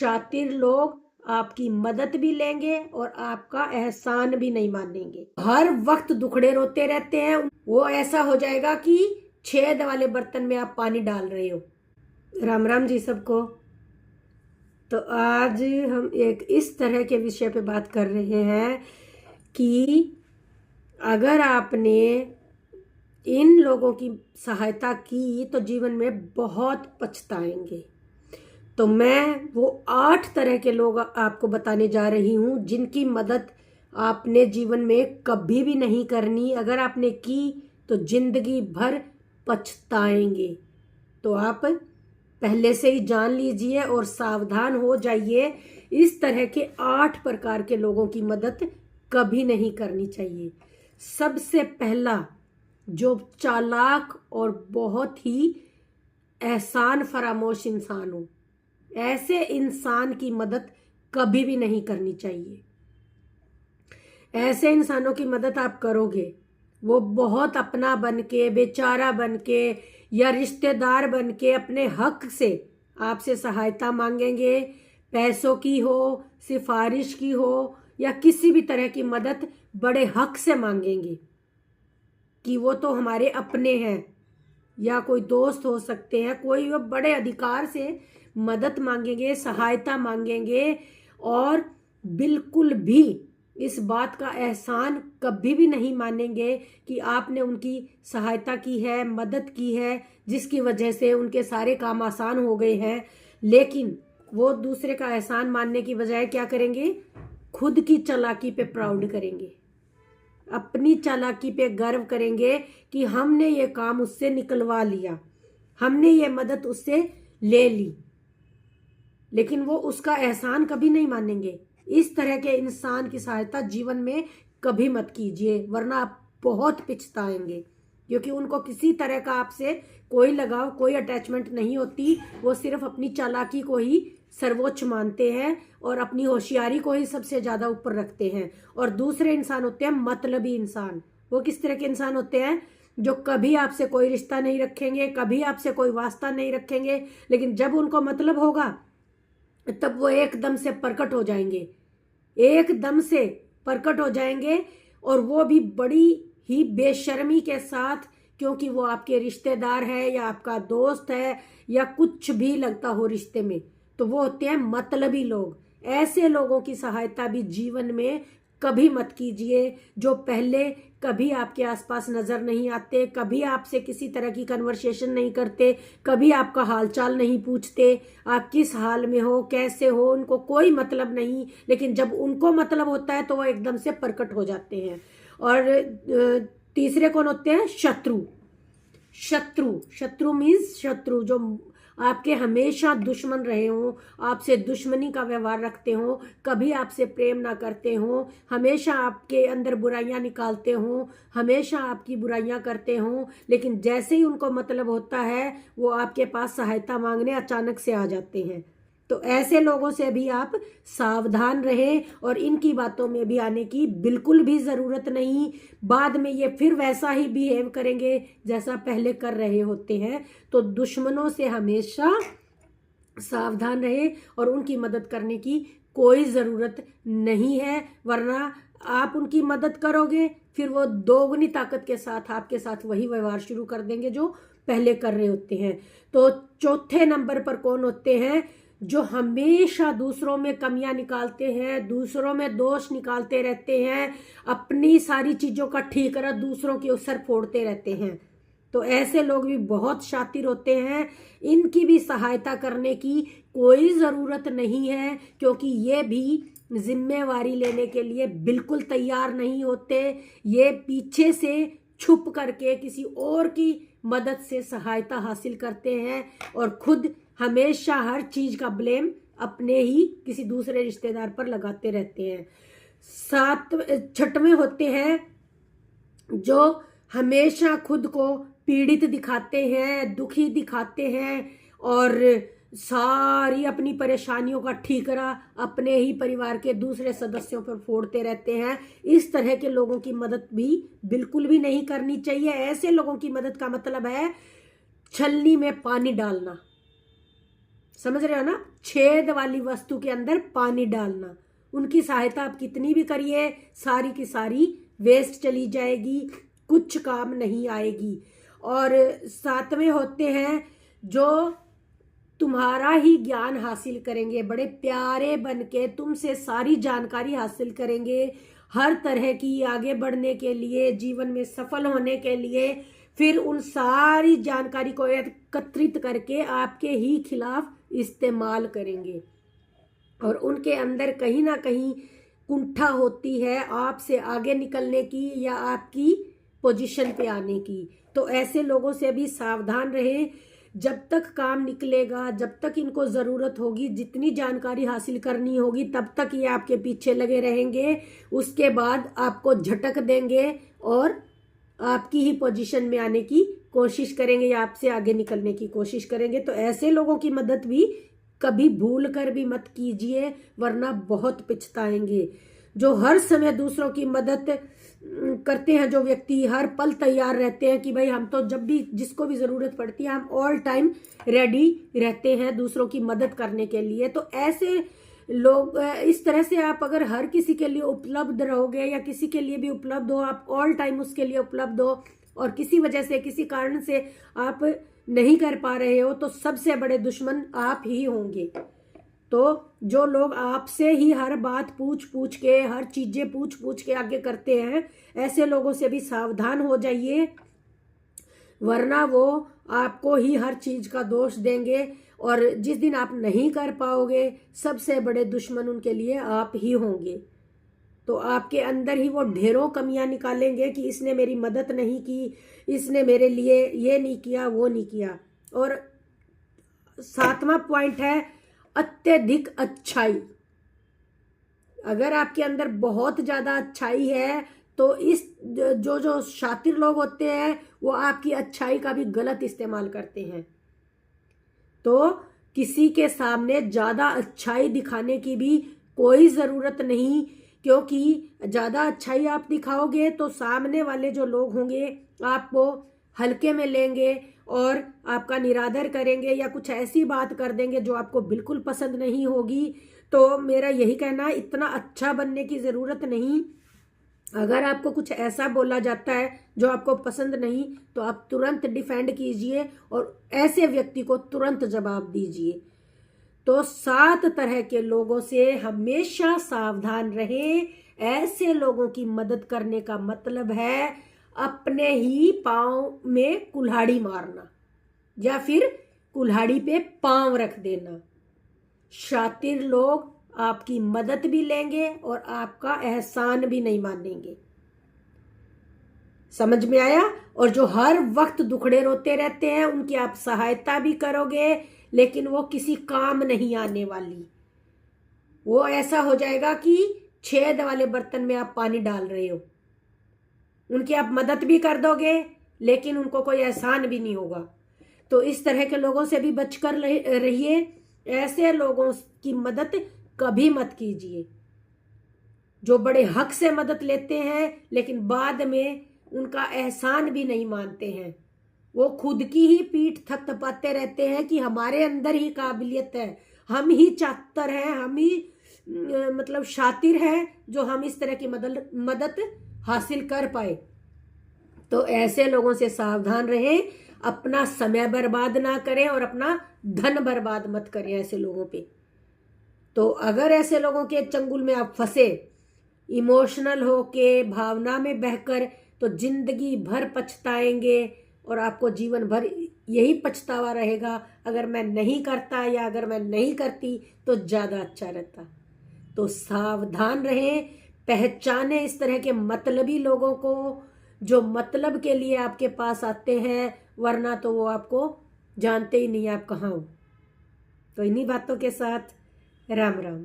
शातिर लोग आपकी मदद भी लेंगे और आपका एहसान भी नहीं मानेंगे। हर वक्त दुखड़े रोते रहते हैं, वो ऐसा हो जाएगा कि छेद वाले बर्तन में आप पानी डाल रहे हो। राम राम जी सबको। तो आज हम एक इस तरह के विषय पे बात कर रहे हैं कि अगर आपने इन लोगों की सहायता की तो जीवन में बहुत पछताएंगे। तो मैं वो 8 तरह के लोग आपको बताने जा रही हूँ जिनकी मदद आपने जीवन में कभी भी नहीं करनी। अगर आपने की तो जिंदगी भर पछताएंगे। तो आप पहले से ही जान लीजिए और सावधान हो जाइए। इस तरह के 8 प्रकार के लोगों की मदद कभी नहीं करनी चाहिए। सबसे पहला, जो चालाक और बहुत ही एहसान फरामोश इंसान हो, ऐसे इंसान की मदद कभी भी नहीं करनी चाहिए। ऐसे इंसानों की मदद आप करोगे, वो बहुत अपना बन के, बेचारा बन के या रिश्तेदार बन के अपने हक से आपसे सहायता मांगेंगे। पैसों की हो, सिफारिश की हो या किसी भी तरह की मदद बड़े हक से मांगेंगे कि वो तो हमारे अपने हैं, या कोई दोस्त हो सकते हैं, कोई वो बड़े अधिकार से मदद मांगेंगे, सहायता मांगेंगे। और बिल्कुल भी इस बात का एहसान कभी भी नहीं मानेंगे कि आपने उनकी सहायता की है, मदद की है, जिसकी वजह से उनके सारे काम आसान हो गए हैं। लेकिन वो दूसरे का एहसान मानने की बजाय क्या करेंगे? खुद की चालाकी पे प्राउड करेंगे, अपनी चालाकी पे गर्व करेंगे कि हमने ये काम उससे निकलवा लिया, हमने ये मदद उससे ले ली। लेकिन वो उसका एहसान कभी नहीं मानेंगे। इस तरह के इंसान की सहायता जीवन में कभी मत कीजिए, वरना आप बहुत पछताएंगे। क्योंकि उनको किसी तरह का आपसे कोई लगाव, कोई अटैचमेंट नहीं होती। वो सिर्फ अपनी चालाकी को ही सर्वोच्च मानते हैं और अपनी होशियारी को ही सबसे ज्यादा ऊपर रखते हैं। और दूसरे इंसान होते हैं मतलबी इंसान। वो किस तरह के इंसान होते हैं? जो कभी आपसे कोई रिश्ता नहीं रखेंगे, कभी आपसे कोई वास्ता नहीं रखेंगे, लेकिन जब उनको मतलब होगा तब वो एकदम से प्रकट हो जाएंगे, एकदम से प्रकट हो जाएंगे। और वो भी बड़ी ही बेशर्मी के साथ, क्योंकि वो आपके रिश्तेदार है या आपका दोस्त है या कुछ भी लगता हो रिश्ते में। तो वो होते हैं मतलबी लोग। ऐसे लोगों की सहायता भी जीवन में कभी मत कीजिए, जो पहले कभी आपके आसपास नजर नहीं आते, कभी आपसे किसी तरह की कन्वर्सेशन नहीं करते, कभी आपका हालचाल नहीं पूछते, आप किस हाल में हो, कैसे हो, उनको कोई मतलब नहीं। लेकिन जब उनको मतलब होता है तो वो एकदम से प्रकट हो जाते हैं। और तीसरे कौन होते हैं? शत्रु। शत्रु शत्रु मीन्स शत्रु जो आपके हमेशा दुश्मन रहे हों, आपसे दुश्मनी का व्यवहार रखते हों, कभी आपसे प्रेम ना करते हों, हमेशा आपके अंदर बुराइयां निकालते हों, हमेशा आपकी बुराइयां करते हों। लेकिन जैसे ही उनको मतलब होता है वो आपके पास सहायता मांगने अचानक से आ जाते हैं। तो ऐसे लोगों से भी आप सावधान रहें और इनकी बातों में भी आने की बिल्कुल भी जरूरत नहीं। बाद में ये फिर वैसा ही बिहेव करेंगे जैसा पहले कर रहे होते हैं। तो दुश्मनों से हमेशा सावधान रहे और उनकी मदद करने की कोई जरूरत नहीं है, वरना आप उनकी मदद करोगे फिर वो दोगुनी ताकत के साथ आपके साथ वही व्यवहार शुरू कर देंगे जो पहले कर रहे होते हैं। तो चौथे नंबर पर कौन होते हैं? जो हमेशा दूसरों में कमियां निकालते हैं, दूसरों में दोष निकालते रहते हैं, अपनी सारी चीजों का ठीकरा दूसरों के सर फोड़ते रहते हैं। तो ऐसे लोग भी बहुत शातिर होते हैं। इनकी भी सहायता करने की कोई जरूरत नहीं है, क्योंकि ये भी जिम्मेवारी लेने के लिए बिल्कुल तैयार नहीं होते। ये पीछे से छुप करके किसी और की मदद से सहायता हासिल करते हैं और खुद हमेशा हर चीज का ब्लेम अपने ही किसी दूसरे रिश्तेदार पर लगाते रहते हैं। छठवें होते हैं जो हमेशा खुद को पीड़ित दिखाते हैं, दुखी दिखाते हैं और सारी अपनी परेशानियों का ठीकरा अपने ही परिवार के दूसरे सदस्यों पर फोड़ते रहते हैं। इस तरह के लोगों की मदद भी बिल्कुल भी नहीं करनी चाहिए। ऐसे लोगों की मदद का मतलब है छलनी में पानी डालना। समझ रहे हो ना, छेद वाली वस्तु के अंदर पानी डालना। उनकी सहायता आप कितनी भी करिए, सारी की सारी वेस्ट चली जाएगी, कुछ काम नहीं आएगी। और सातवें होते हैं जो तुम्हारा ही ज्ञान हासिल करेंगे, बड़े प्यारे बन के तुमसे सारी जानकारी हासिल करेंगे, हर तरह की आगे बढ़ने के लिए, जीवन में सफल होने के लिए। फिर उन सारी जानकारी को एकत्रित करके आपके ही खिलाफ इस्तेमाल करेंगे और उनके अंदर कहीं ना कहीं कुंठा होती है आपसे आगे निकलने की या आपकी पोजीशन पे आने की। तो ऐसे लोगों से भी सावधान रहें। जब तक काम निकलेगा, जब तक इनको ज़रूरत होगी, जितनी जानकारी हासिल करनी होगी, तब तक ये आपके पीछे लगे रहेंगे। उसके बाद आपको झटक देंगे और आपकी ही पोजीशन में आने की कोशिश करेंगे या आपसे आगे निकलने की कोशिश करेंगे। तो ऐसे लोगों की मदद भी कभी भूल कर भी मत कीजिए, वरना बहुत पछताएंगे। जो हर समय दूसरों की मदद करते हैं, जो व्यक्ति हर पल तैयार रहते हैं कि भाई हम तो जब भी जिसको भी ज़रूरत पड़ती है हम ऑल टाइम रेडी रहते हैं दूसरों की मदद करने के लिए। तो ऐसे लोग, इस तरह से आप अगर हर किसी के लिए उपलब्ध रहोगे या किसी के लिए भी उपलब्ध हो, आप ऑल टाइम उसके लिए उपलब्ध हो और किसी वजह से, किसी कारण से आप नहीं कर पा रहे हो, तो सबसे बड़े दुश्मन आप ही होंगे। तो जो लोग आपसे ही हर बात पूछ पूछ के, हर चीजें पूछ पूछ के आगे करते हैं, ऐसे लोगों से भी सावधान हो जाइए, वरना वो आपको ही हर चीज का दोष देंगे और जिस दिन आप नहीं कर पाओगे, सबसे बड़े दुश्मन उनके लिए आप ही होंगे। तो आपके अंदर ही वो ढेरों कमियां निकालेंगे कि इसने मेरी मदद नहीं की, इसने मेरे लिए ये नहीं किया, वो नहीं किया। और सातवां पॉइंट है अत्यधिक अच्छाई। अगर आपके अंदर बहुत ज्यादा अच्छाई है तो इस जो शातिर लोग होते हैं वो आपकी अच्छाई का भी गलत इस्तेमाल करते हैं। तो किसी के सामने ज्यादा अच्छाई दिखाने की भी कोई जरूरत नहीं, क्योंकि ज्यादा अच्छाई आप दिखाओगे तो सामने वाले जो लोग होंगे आपको हल्के में लेंगे और आपका निरादर करेंगे या कुछ ऐसी बात कर देंगे जो आपको बिल्कुल पसंद नहीं होगी। तो मेरा यही कहना है, इतना अच्छा बनने की ज़रूरत नहीं। अगर आपको कुछ ऐसा बोला जाता है जो आपको पसंद नहीं, तो आप तुरंत डिफेंड कीजिए और ऐसे व्यक्ति को तुरंत जवाब दीजिए। तो 7 तरह के लोगों से हमेशा सावधान रहें। ऐसे लोगों की मदद करने का मतलब है अपने ही पाँव में कुल्हाड़ी मारना या फिर कुल्हाड़ी पे पाँव रख देना। शातिर लोग आपकी मदद भी लेंगे और आपका एहसान भी नहीं मानेंगे। समझ में आया? और जो हर वक्त दुखड़े रोते रहते हैं उनकी आप सहायता भी करोगे, लेकिन वो किसी काम नहीं आने वाली। वो ऐसा हो जाएगा कि छेद वाले बर्तन में आप पानी डाल रहे हो। उनकी आप मदद भी कर दोगे लेकिन उनको कोई एहसान भी नहीं होगा। तो इस तरह के लोगों से भी बचकर रहिए। ऐसे लोगों की मदद कभी मत कीजिए जो बड़े हक से मदद लेते हैं लेकिन बाद में उनका एहसान भी नहीं मानते हैं। वो खुद की ही पीठ थपथपाते रहते हैं कि हमारे अंदर ही काबिलियत है, हम ही चातर हैं, हम ही मतलब शातिर हैं जो हम इस तरह की मदद हासिल कर पाए। तो ऐसे लोगों से सावधान रहें, अपना समय बर्बाद ना करें और अपना धन बर्बाद मत करें ऐसे लोगों पे। तो अगर ऐसे लोगों के चंगुल में आप फंसे, इमोशनल होके, भावना में बहकर, तो जिंदगी भर पछताएंगे और आपको जीवन भर यही पछतावा रहेगा, अगर मैं नहीं करता या अगर मैं नहीं करती तो ज़्यादा अच्छा रहता। तो सावधान रहें, पहचाने इस तरह के मतलबी लोगों को जो मतलब के लिए आपके पास आते हैं, वरना तो वो आपको जानते ही नहीं आप कहाँ हो। तो इन्हीं बातों के साथ राम राम।